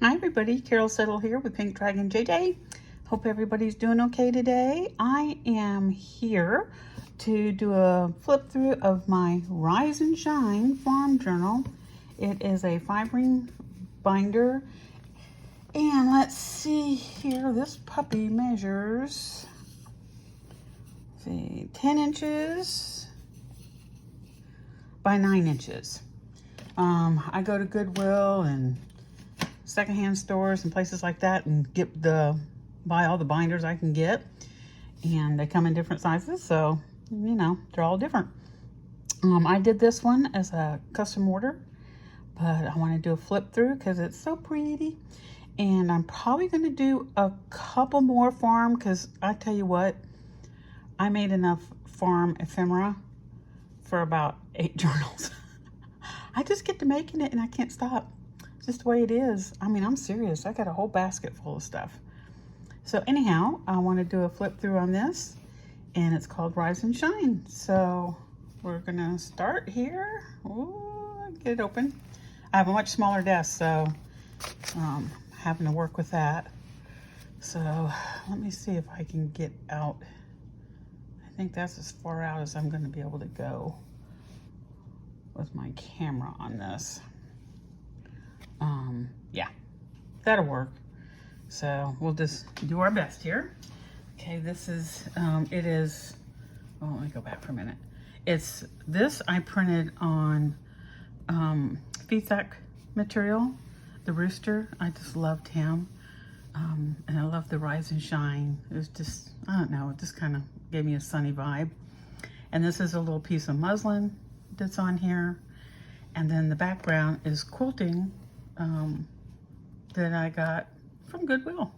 Hi everybody, Carol Settle here with Pink Dragon JJ. Hope everybody's doing okay today. I am here to do a flip through of my Rise and Shine Farm Journal. It is a 5-ring binder. And let's see here, this puppy measures, 10 inches by 9 inches. I go to Goodwill and secondhand stores and places like that and buy all the binders I can get, and they come in different sizes, so you know they're all different. I did this one as a custom order, but I want to do a flip through because it's so pretty, and I'm probably going to do a couple more farm because I tell you what, I made enough farm ephemera for about 8 journals. I just get to making it and I can't stop. Just the way it is. I mean, I'm serious. I got a whole basket full of stuff. So anyhow, I want to do a flip through on this, and it's called Rise and Shine. So we're gonna start here. Ooh, get it open. I have a much smaller desk, so having to work with that. So let me see if I can get out. I think that's as far out as I'm gonna be able to go with my camera on this. Yeah, that'll work. So we'll just do our best here. Okay, this is, it is, oh, let me go back for a minute. It's this I printed on feedstock material, the rooster. I just loved him. And I love the Rise and Shine. It was just, I don't know, it just kind of gave me a sunny vibe. And this is a little piece of muslin that's on here. And then the background is quilting that I got from Goodwill.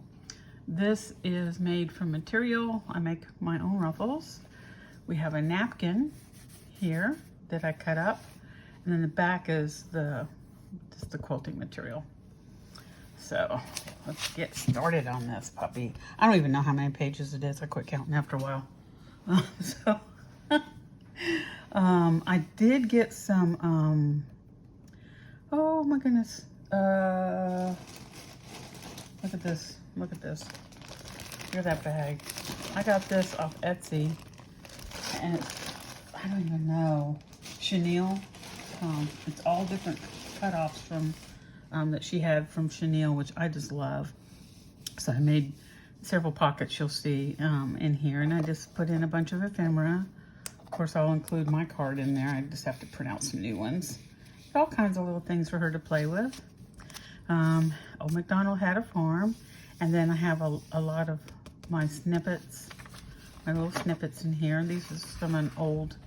This is made from material. I make my own ruffles. We have a napkin here that I cut up, and then the back is just the quilting material. So let's get started on this puppy. I don't even know how many pages it is. I quit counting after a while. I did get some, oh my goodness. Look at this. Look at this. Here's that bag. I got this off Etsy, and it's, I don't even know, chenille. It's all different cutoffs from that she had from chenille, which I just love. So I made several pockets you'll see in here, and I just put in a bunch of ephemera. Of course, I'll include my card in there. I just have to print out some new ones. All kinds of little things for her to play with. Old MacDonald had a farm, and then I have a lot of my snippets, my little snippets in here. These is from an old,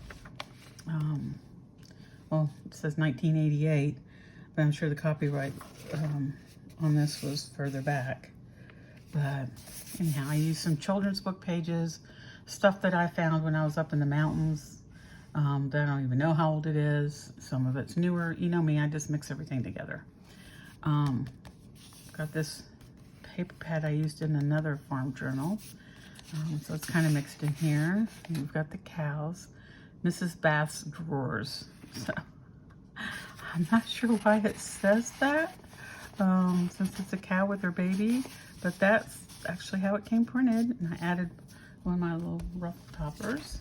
well, it says 1988, but I'm sure the copyright on this was further back. But anyhow, I used some children's book pages, stuff that I found when I was up in the mountains. That I don't even know how old it is. Some of it's newer. You know me, I just mix everything together. Got this paper pad I used in another farm journal. So it's kind of mixed in here. And we've got the cows. Mrs. Bath's drawers. So I'm not sure why it says that, since it's a cow with her baby, but that's actually how it came printed. And I added one of my little rough toppers.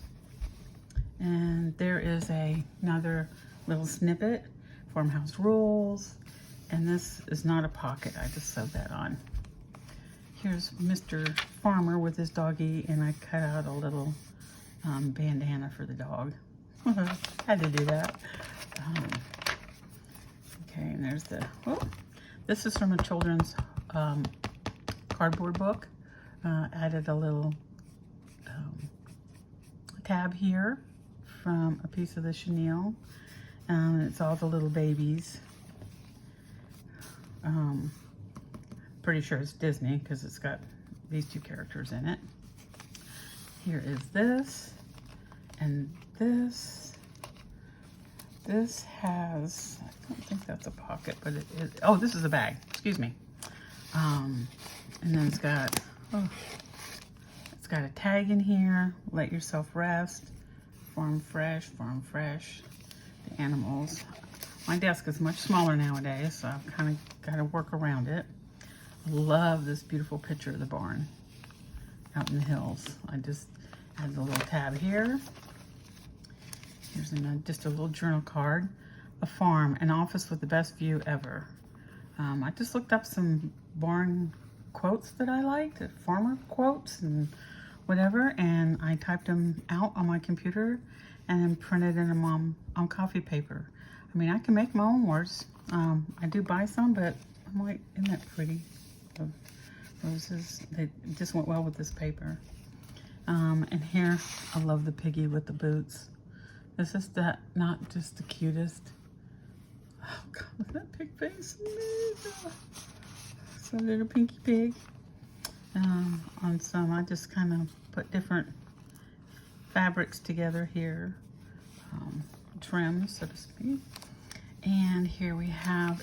And there is another little snippet, Farmhouse Rules. And this is not a pocket, I just sewed that on. Here's Mr. Farmer with his doggy, and I cut out a little bandana for the dog. Had to do that. Okay, and there's this is from a children's cardboard book. Added a little tab here from a piece of the chenille. It's all the little babies. Pretty sure it's Disney because it's got these two characters in it. Here is this, and this. This has, I don't think that's a pocket, but it is, oh, this is a bag, excuse me. And then it's got a tag in here, let yourself rest, farm fresh, the animals. My desk is much smaller nowadays, so I've kind of got to work around it. love this beautiful picture of the barn out in the hills. I just had the little tab here. Here's just a little journal card. A farm, an office with the best view ever. I just looked up some barn quotes that I liked, farmer quotes and whatever, and I typed them out on my computer and then printed them on coffee paper. I mean, I can make my own words. I do buy some, but I'm like, isn't that pretty? The roses, they just went well with this paper. And here, I love the piggy with the boots. This is not just the cutest. Oh God, look at that pig face. So little pinky pig. On some, I just kind of put different fabrics together here. Trims, so to speak. And here we have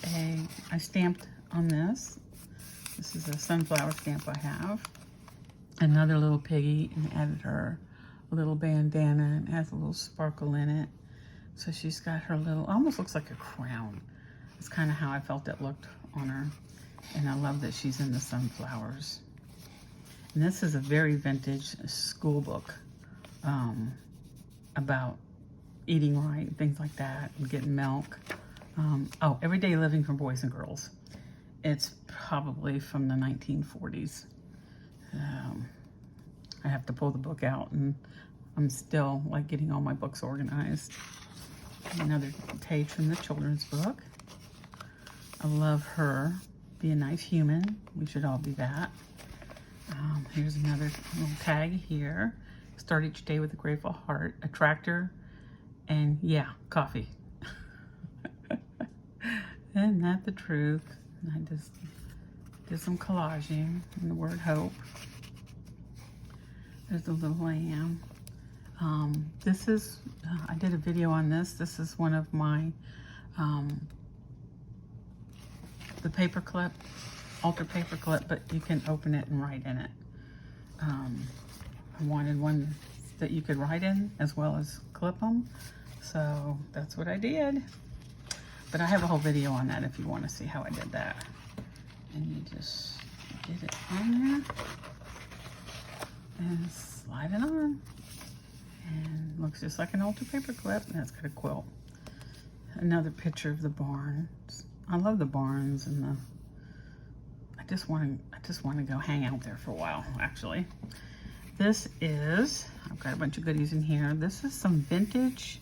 I stamped on this. This is a sunflower stamp I have. Another little piggy, and added her a little bandana and has a little sparkle in it. So she's got her little, almost looks like a crown. It's kind of how I felt it looked on her. And I love that she's in the sunflowers. And this is a very vintage school book about eating right and things like that, and getting milk. Everyday Living for Boys and Girls. It's probably from the 1940s. I have to pull the book out, and I'm still like getting all my books organized. Another page from the children's book. I love her. Be a nice human. We should all be that. Here's another little tag here. Start each day with a grateful heart, a tractor, and yeah, coffee. Isn't that the truth? And I just did some collaging and the word hope. There's a little lamb. This is, I did a video on this. This is one of my, the paper clip, altar paper clip, but you can open it and write in it. I wanted one that you could write in as well as clip them. So that's what I did. But I have a whole video on that if you want to see how I did that. And you just get it on there and slide it on. And looks just like an altar paper clip, and that's got a quilt. Another picture of the barns. I love the barns, and I just want to go hang out there for a while, actually. This is, I've got a bunch of goodies in here. This is some vintage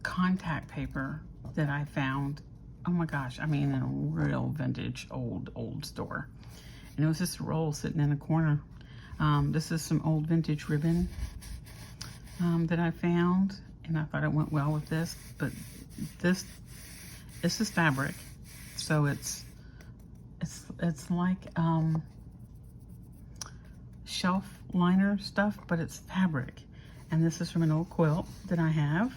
contact paper that I found. Oh my gosh, I mean, in a real vintage old store. And it was just a roll sitting in a corner. This is some old vintage ribbon that I found, and I thought it went well with this. But this is fabric, so it's like shelf liner stuff, but it's fabric. And this is from an old quilt that I have.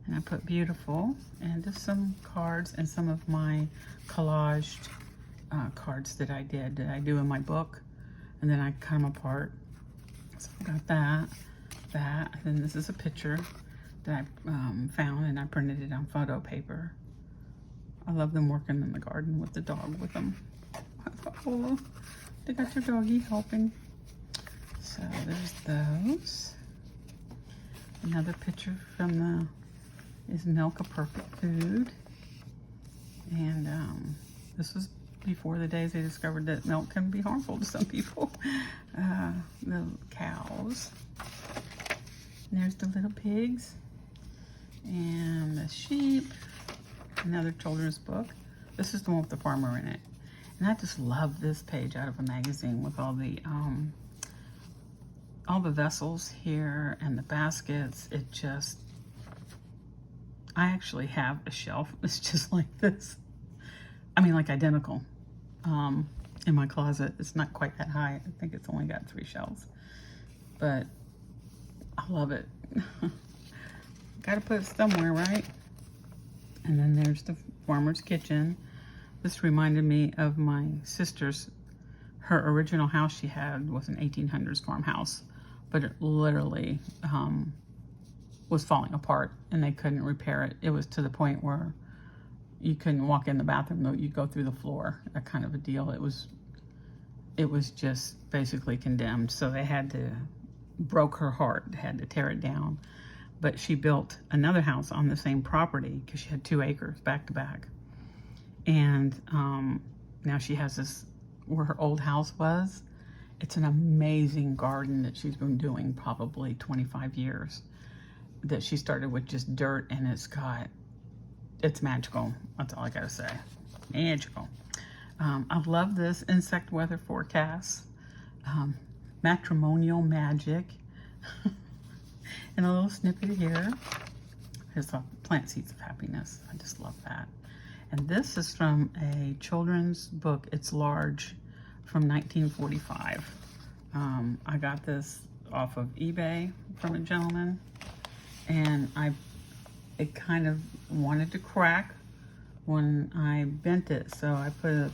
And I put beautiful, and just some cards and some of my collaged cards that I do in my book. And then I cut them apart. So I got that, and then this is a picture that I found, and I printed it on photo paper. I love them working in the garden with the dog with them. I thought, oh, they got your doggy helping. So there's those. Another picture from is milk a perfect food? And this was before the days they discovered that milk can be harmful to some people. The cows. And there's the little pigs. And the sheep. Another children's book. This is the one with the farmer in it. And I just love this page out of a magazine with all the vessels here and the baskets. It just, I actually have a shelf. It's just like this. I mean, like identical in my closet. It's not quite that high. I think it's only got 3 shelves. But I love it. Gotta put it somewhere, right? And then there's the farmer's kitchen. This reminded me of my sister's, her original house she had was an 1800s farmhouse, but it literally was falling apart and they couldn't repair it. It was to the point where you couldn't walk in the bathroom, though. You'd go through the floor, that kind of a deal. It was just basically condemned. So they had to, broke her heart, they had to tear it down. But she built another house on the same property because she had 2 acres back to back. And now she has this, where her old house was, it's an amazing garden that she's been doing probably 25 years. That she started with just dirt, and it's magical. That's all I gotta say. Magical. I love this insect weather forecast. Matrimonial magic. And a little snippet here. Here's a plant seeds of happiness. I just love that. And this is from a children's book. It's large, from 1945. I got this off of eBay from a gentleman, and it kind of wanted to crack when I bent it, so I put a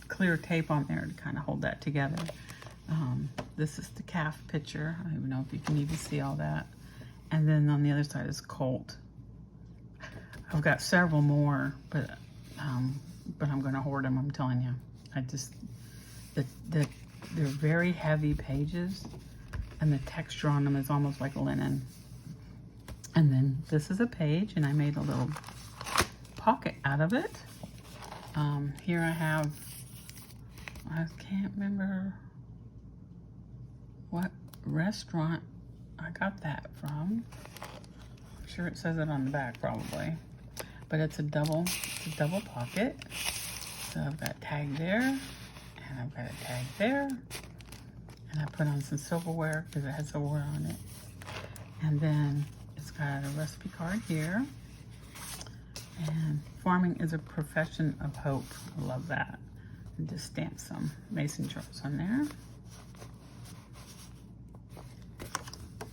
clear tape on there to kind of hold that together. This is the calf picture. I don't even know if you can even see all that. And then on the other side is colt. I've got several more, but I'm going to hoard them, I'm telling you. They're very heavy pages, and the texture on them is almost like linen. And then this is a page, and I made a little pocket out of it. Here I have, I can't remember what restaurant I got that from. I'm sure it says it on the back probably. But it's a double pocket. So I've got a tag there, and I've got a tag there. And I put on some silverware because it has silverware on it. And then it's got a recipe card here. And farming is a profession of hope. I love that. And just stamp some mason jars on there.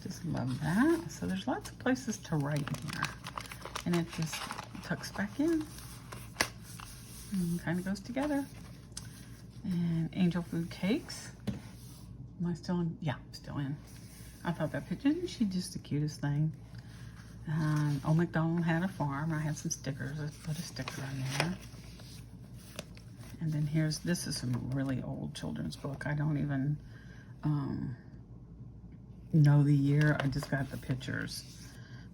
Just love that. So there's lots of places to write in here. And it just tucks back in and kind of goes together. And angel food cakes. Am I still in? Yeah, I'm still in. I thought that picture, isn't she just the cutest thing? Old MacDonald had a farm. I have some stickers. Let's put a sticker on there. And then this is some really old children's book. I don't even know the year. I just got the pictures.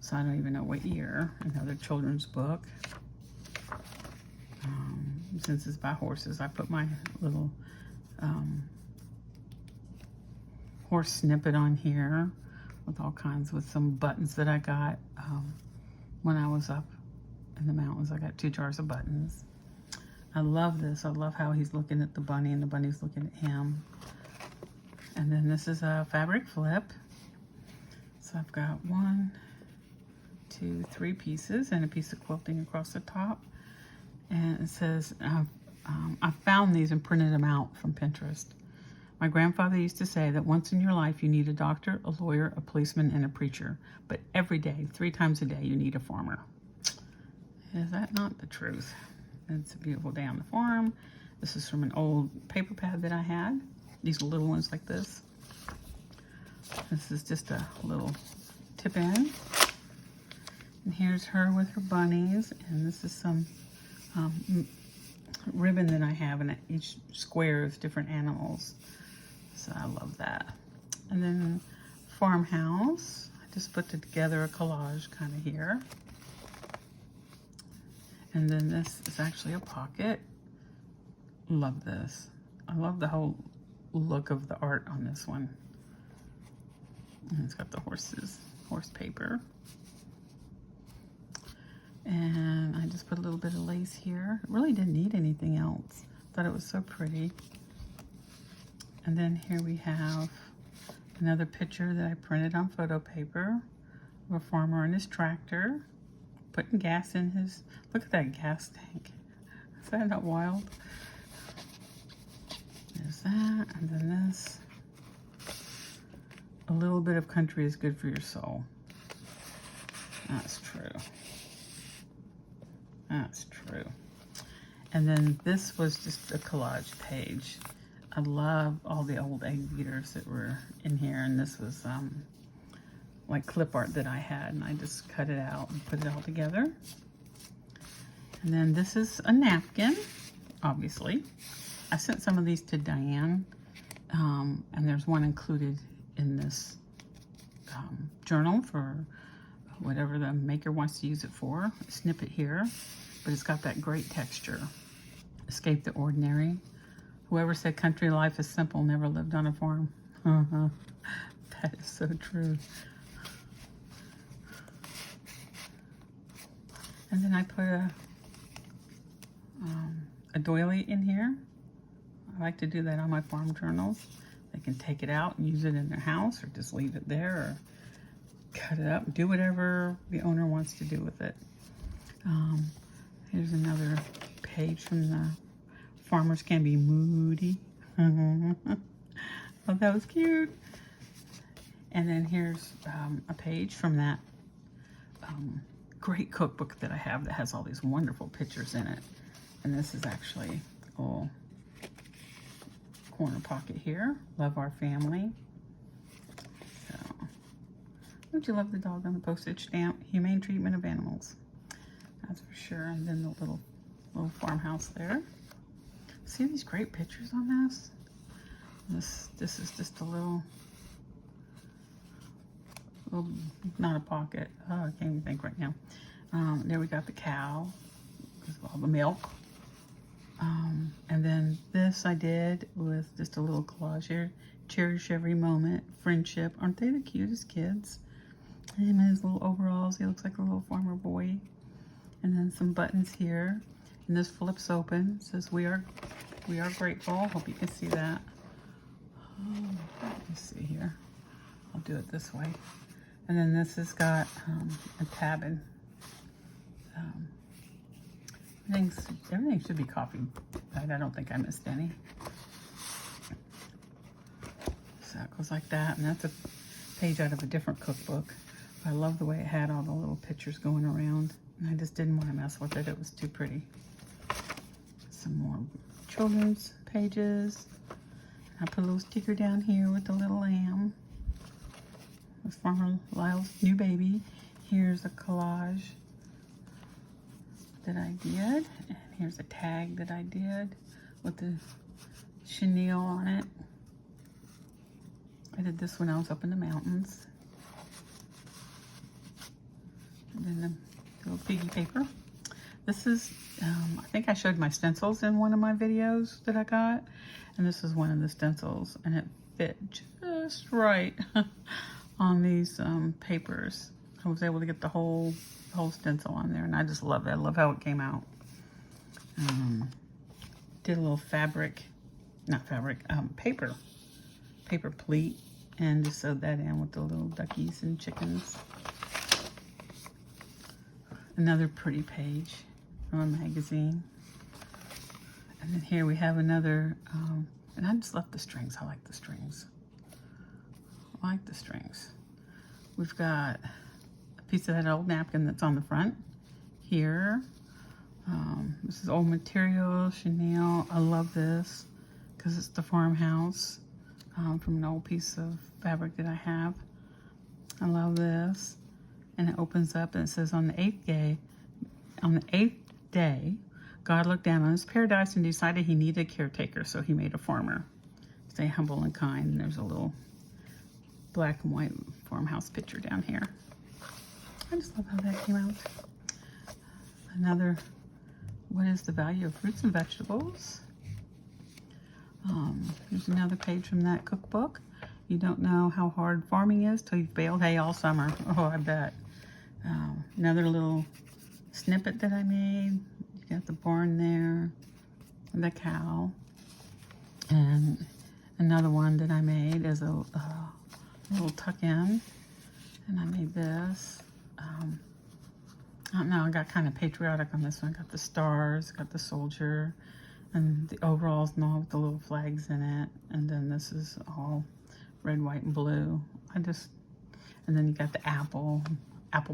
So I don't even know what year. Another children's book. Since it's by horses, I put my little horse snippet on here with all kinds, with some buttons that I got when I was up in the mountains. I got 2 jars of buttons. I love this. I love how he's looking at the bunny and the bunny's looking at him. And then this is a fabric flip. So I've got 1, 2, 3 pieces and a piece of quilting across the top. And it says, I found these and printed them out from Pinterest. My grandfather used to say that once in your life you need a doctor, a lawyer, a policeman, and a preacher. But every day, 3 times a day, you need a farmer. Is that not the truth? It's a beautiful day on the farm. This is from an old paper pad that I had. These little ones like this. This is just a little tip in. And here's her with her bunnies. And this is some ribbon that I have, and each square is different animals. So I love that. And then farmhouse. I just put together a collage kind of here. And then this is actually a pocket. Love this. I love the whole look of the art on this one. And it's got the horse paper. And I just put a little bit of lace here. It really didn't need anything else. Thought it was so pretty. And then here we have another picture that I printed on photo paper of a farmer and his tractor, putting gas in his, look at that gas tank. Is that not wild? There's that, and then this. A little bit of country is good for your soul. That's true. That's true. And then this was just a collage page. I love all the old egg beaters that were in here, and this was like clip art that I had, and I just cut it out and put it all together. And then this is a napkin, obviously. I sent some of these to Diane, and there's one included in this journal for whatever the maker wants to use it for. Snip it here, but it's got that great texture. Escape the ordinary. Whoever said country life is simple never lived on a farm. That is so true. And then I put a doily in here. I like to do that on my farm journals. They can take it out and use it in their house, or just leave it there, or cut it up, do whatever the owner wants to do with it. Here's another page from the Farmers Can Be Moody. Oh, that was cute. And then here's a page from that great cookbook that I have that has all these wonderful pictures in it. And this is actually a little corner pocket here. Love our family. So, don't you love the dog on the postage stamp? Humane treatment of animals. That's for sure. And then the little farmhouse there. See these great pictures on this? This is just a little, not a pocket. Oh, I can't even think right now. There we got the cow with all the milk. And then this I did with just a little collage here. Cherish every moment, friendship. Aren't they the cutest kids? Him in his little overalls. He looks like a little farmer boy. And then some buttons here. And this flips open. It says we are grateful. Hope you can see that. Oh, let me see here. I'll do it this way. And then this has got a tab in. Everything should be copied, but I don't think I missed any. So it goes like that, and that's a page out of a different cookbook. I love the way it had all the little pictures going around, and I just didn't want to mess with it. It was too pretty. Some more children's pages. I put a little sticker down here with the little lamb. With Farmer Lyle's new baby. Here's a collage that I did. And here's a tag that I did with the chenille on it. I did this when I was up in the mountains. And then the little piggy paper. This is, I think I showed my stencils in one of my videos that I got. And this is one of the stencils, and it fit just right on these papers. I was able to get the whole stencil on there, and I just love it. I love how it came out. Did a little paper pleat, and just sewed that in with the little duckies and chickens. Another pretty page from a magazine. And then here we have another, and I just love the strings. I like the strings. I like the strings. We've got a piece of that old napkin that's on the front here. This is old material, chenille. I love this because it's the farmhouse from an old piece of fabric that I have. I love this. And it opens up and it says, on the eighth day, God looked down on his paradise and decided he needed a caretaker, so he made a farmer. Stay humble and kind. And there's a little black and white farmhouse picture down here. I just love how that came out. Another, what is the value of fruits and vegetables? There's another page from that cookbook. You don't know how hard farming is till you've baled hay all summer. Oh, I bet. Another little snippet that I made. You got the barn there, and the cow. And another one that I made is a little tuck-in. And I made this. I don't know, I got kind of patriotic on this one. I got the stars, got the soldier, and the overalls and all with the little flags in it. And then this is all red, white, and blue. And then you got the apple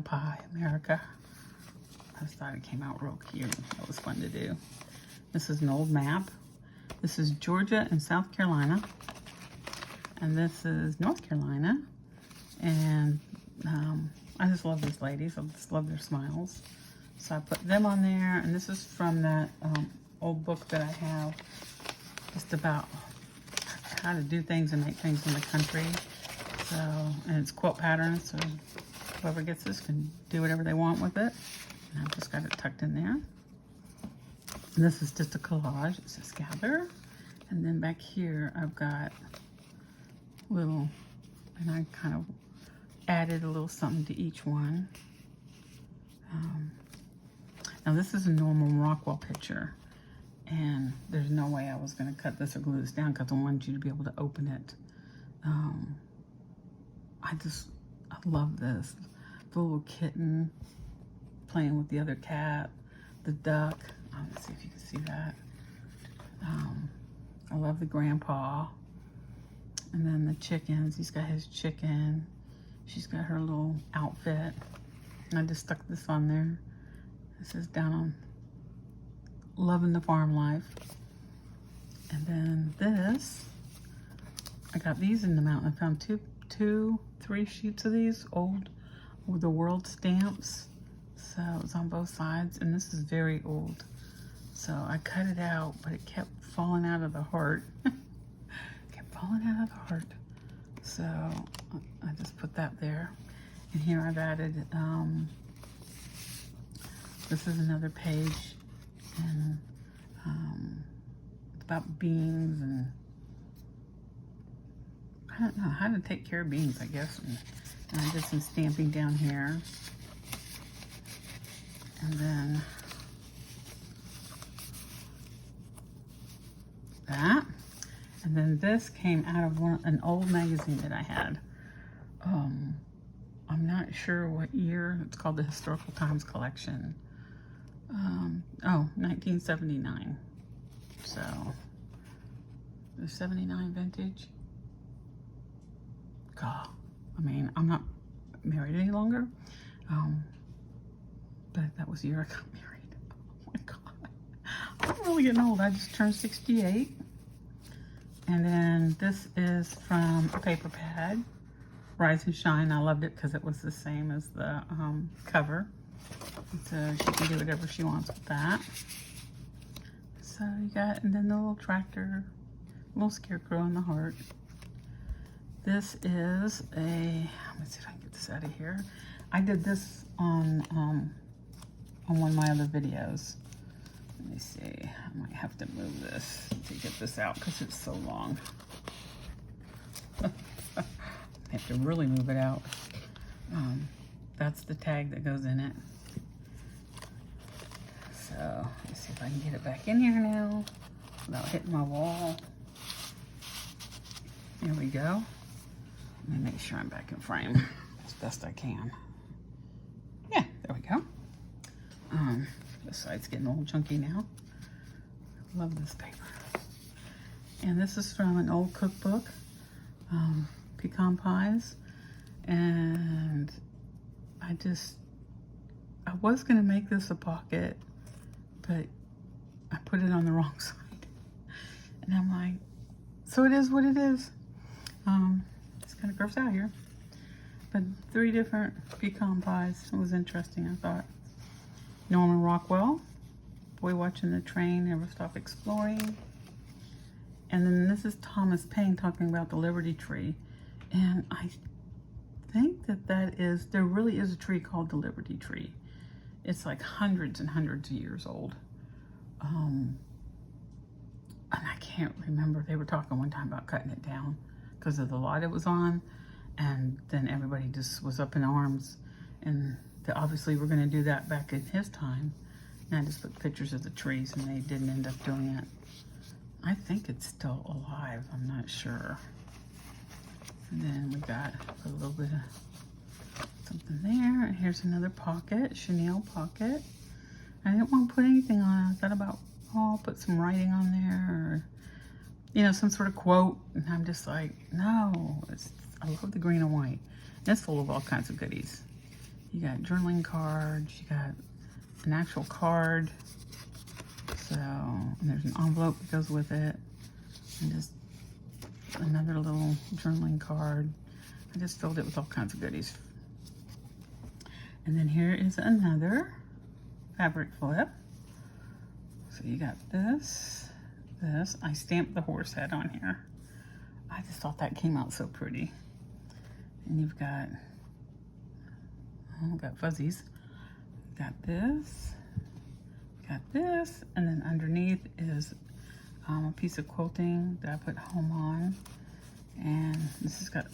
pie, America. I just thought it came out real cute. That was fun to do. This is an old map. This is Georgia and South Carolina. And this is North Carolina. And I just love these ladies. I just love their smiles. So I put them on there, and this is from that old book that I have, just about how to do things and make things in the country. So, and it's quilt patterns, so whoever gets this can do whatever they want with it. And I've just got it tucked in there. And this is just a collage. It says gather. And then back here, I've got little, and I kind of added a little something to each one. Now this is a normal Rockwell picture, and there's no way I was going to cut this or glue this down because I wanted you to be able to open it. I love this. The little kitten playing with the other cat, the duck. Let's see if you can see that. I love the grandpa. And then the chickens. He's got his chicken. She's got her little outfit. And I just stuck this on there. It says down on loving the farm life. And then this, I got these in the mountain. I found three sheets of these old with the world stamps. So it's on both sides, and this is very old. So I cut it out, but it kept falling out of the heart. Kept falling out of the heart. So I just put that there. And here I've added, this is another page, and it's about beans, and I don't know how to take care of beans, I guess. And I did some stamping down here. And then that. And then this came out of an old magazine that I had. I'm not sure what year. It's called the Historical Times Collection. 1979. So, the 79 vintage. God, I mean, I'm not married any longer. But that was the year I got married. Oh my God. I'm really getting old. I just turned 68. And then this is from a paper pad, Rise and Shine. I loved it because it was the same as the cover. So she can do whatever she wants with that. So you got, and then the little tractor, little scarecrow in the heart. This is a, let's see if I can get this out of here. I did this on one of my other videos. Let me see, I might have to move this to get this out because it's so long. I have to really move it out. That's the tag that goes in it. So let's see if I can get it back in here now without hitting my wall. There we go. Let me make sure I'm back in frame as best I can. Yeah, there we go. This side's getting a little chunky now. Love this paper. And this is from an old cookbook, pecan pies. And I was gonna make this a pocket, but I put it on the wrong side. And I'm like, so it is what it is. It's kind of gross out here. But 3 different pecan pies. It was interesting, I thought. Norman Rockwell, Boy Watching the Train, Never Stop Exploring. And then this is Thomas Paine talking about the Liberty Tree. And I think there really is a tree called the Liberty Tree. It's like hundreds and hundreds of years old. And I can't remember, they were talking one time about cutting it down because of the lot it was on. And then everybody just was up in arms. And they obviously were going to do that back in his time. And I just put pictures of the trees, and they didn't end up doing it. I think it's still alive. I'm not sure. And then we got a little bit of something there. And here's another pocket, chenille pocket. I didn't want to put anything on it. I thought about, oh, I'll put some writing on there, or, you know, some sort of quote. And I'm just like, no, I love the green and white. And it's full of all kinds of goodies. You got journaling cards, you got an actual card. So, and there's an envelope that goes with it. And just another little journaling card. I just filled it with all kinds of goodies. And then here is another fabric flip. So you got this. I stamped the horse head on here. I just thought that came out so pretty. And you've got, fuzzies. Got this, and then underneath is a piece of quilting that I put home on. And this has got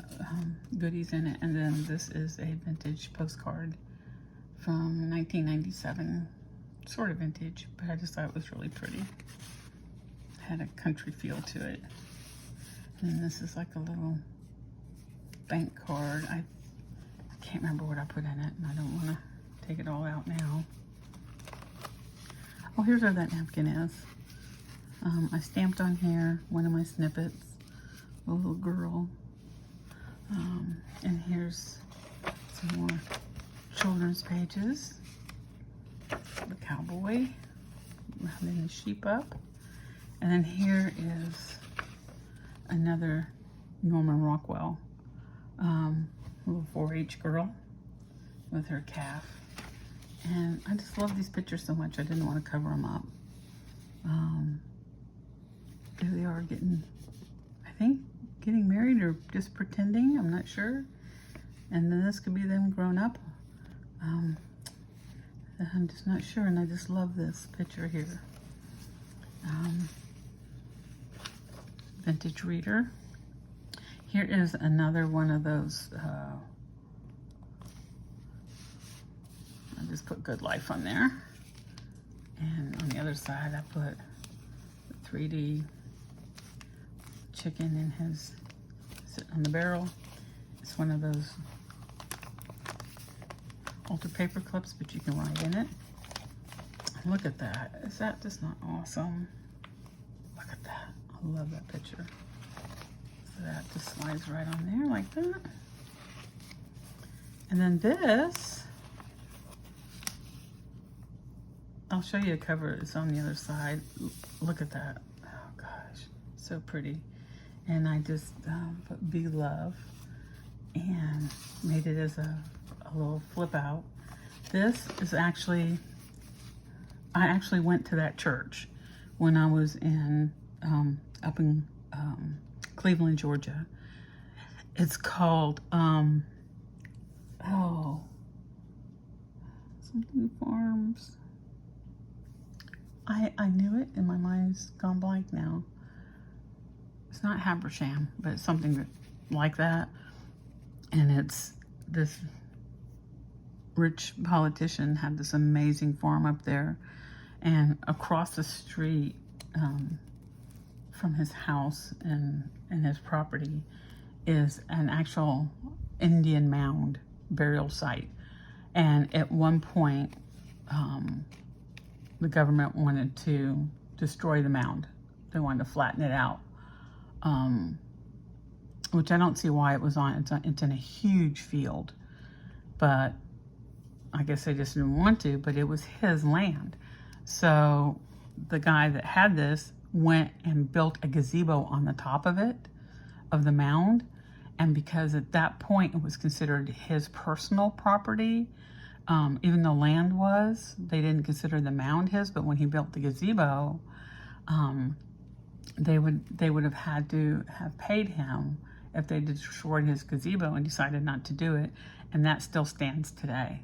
goodies in it. And then this is a vintage postcard from 1997. Sort of vintage, but I just thought it was really pretty. Had a country feel to it. And this is like a little bank card. I can't remember what I put in it, and I don't want to take it all out now. Oh, here's where that napkin is. I stamped on here one of my snippets, a little girl. And here's some more children's pages. The cowboy rounding the sheep up. And then here is another Norman Rockwell, little 4-H girl with her calf. And I just love these pictures so much, I didn't want to cover them up. Here they are getting, I think, getting married or just pretending, I'm not sure. And then this could be them grown up. I'm just not sure, and I just love this picture here. Vintage reader. Here is another one of those, I just put Good Life on there. And on the other side, I put the 3D chicken in his, sitting on the barrel. It's one of those altered paper clips, but you can write in it. Look at that. Is that just not awesome? Look at that. I love that picture. So that just slides right on there like that. And then this, I'll show you a cover. It's on the other side. Look at that. Oh gosh, so pretty. And I just put Be Love and made it as a little flip out. This is actually, I actually went to that church when I was in, up in Cleveland, Georgia. It's called, something Farms. I knew it and my mind's gone blank now. It's not Habersham, but it's something like that. And it's this rich politician had this amazing farm up there, and across the street from his house and his property is an actual Indian mound burial site. And at one point, the government wanted to destroy the mound. They wanted to flatten it out, which I don't see why it was on. It's in a huge field, but I guess they just didn't want to, but it was his land. So the guy that had this went and built a gazebo on the top of it, of the mound. And because at that point it was considered his personal property, even though land was, they didn't consider the mound his, but when he built the gazebo, they would have had to have paid him if they destroyed his gazebo and decided not to do it. And that still stands today.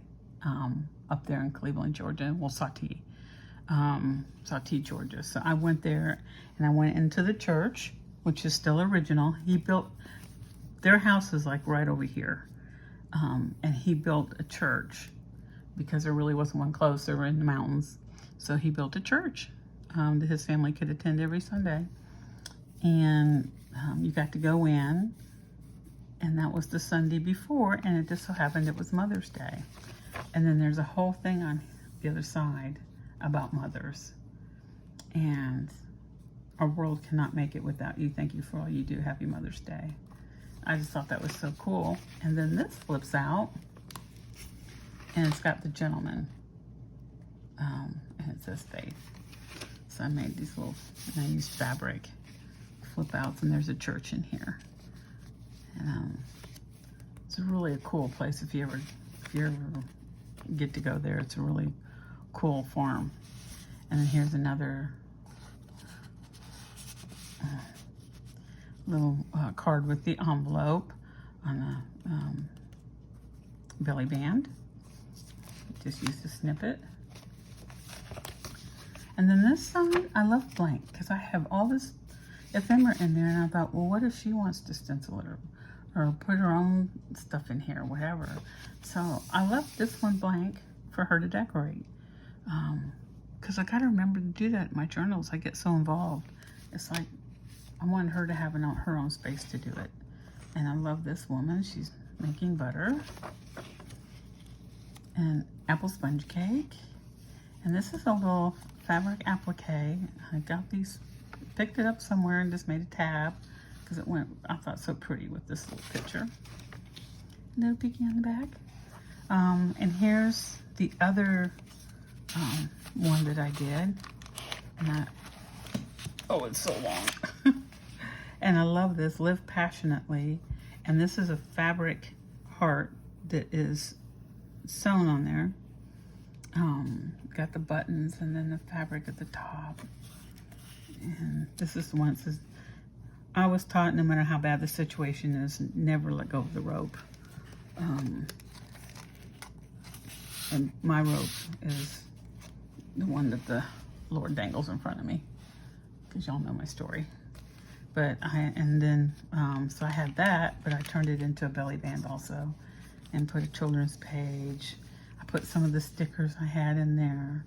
Up there in Cleveland, Georgia, well, Sauté, Georgia. So I went there and I went into the church, which is still original. He built, their house is like right over here. And he built a church because there really wasn't one close. They were in the mountains. So he built a church that his family could attend every Sunday. And you got to go in, and that was the Sunday before, and it just so happened it was Mother's Day. And then there's a whole thing on the other side about mothers. And our world cannot make it without you. Thank you for all you do. Happy Mother's Day. I just thought that was so cool. And then this flips out, and it's got the gentleman. And it says faith. So I made these little, and I used fabric flip outs, and there's a church in here. And it's really a cool place if you ever get to go there. It's a really cool form. And then here's another little card with the envelope on the belly band. Just use the snippet. And then this side, I love blank because I have all this ephemera in there, and I thought, well, what if she wants to stencil it or put her own stuff in here, whatever. So I left this one blank for her to decorate. Because I gotta remember to do that in my journals. I get so involved. It's like I wanted her to have her own space to do it. And I love this woman. She's making butter and apple sponge cake. And this is a little fabric applique. I got these, picked it up somewhere and just made a tab because it went, I thought, so pretty with this little picture. No peeking on the back. And here's the other one that I did. And oh, it's so long. And I love this, Live Passionately. And this is a fabric heart that is sewn on there. Got the buttons and then the fabric at the top. And this is the one that says, I was taught no matter how bad the situation is, never let go of the rope. And my rope is the one that the Lord dangles in front of me, because y'all know my story. But so I had that, but I turned it into a belly band also and put a children's page. I put some of the stickers I had in there.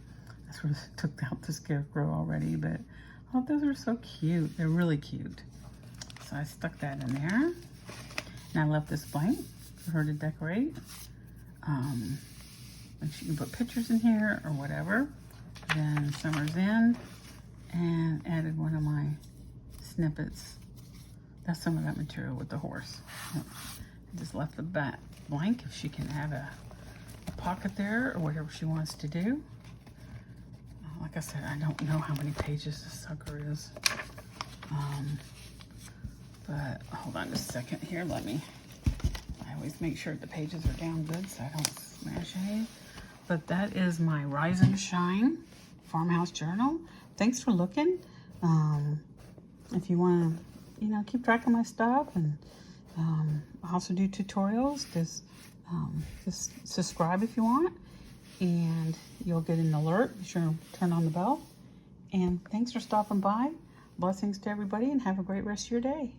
I sort of took out the scarecrow already, but I thought those are so cute. They're really cute. So I stuck that in there. And I left this blank for her to decorate. And she can put pictures in here or whatever. Then Summer's End, and added one of my snippets. That's some of that material with the horse. I just left the back blank if she can have a pocket there or whatever she wants to do. Like I said, I don't know how many pages this sucker is. But hold on just a second here. I always make sure the pages are down good so I don't smash any. But that is my Rise and Shine Farmhouse Journal. Thanks for looking. If you want to, keep track of my stuff, and I also do tutorials. Just subscribe if you want, and you'll get an alert. Be sure to turn on the bell. And thanks for stopping by. Blessings to everybody, and have a great rest of your day.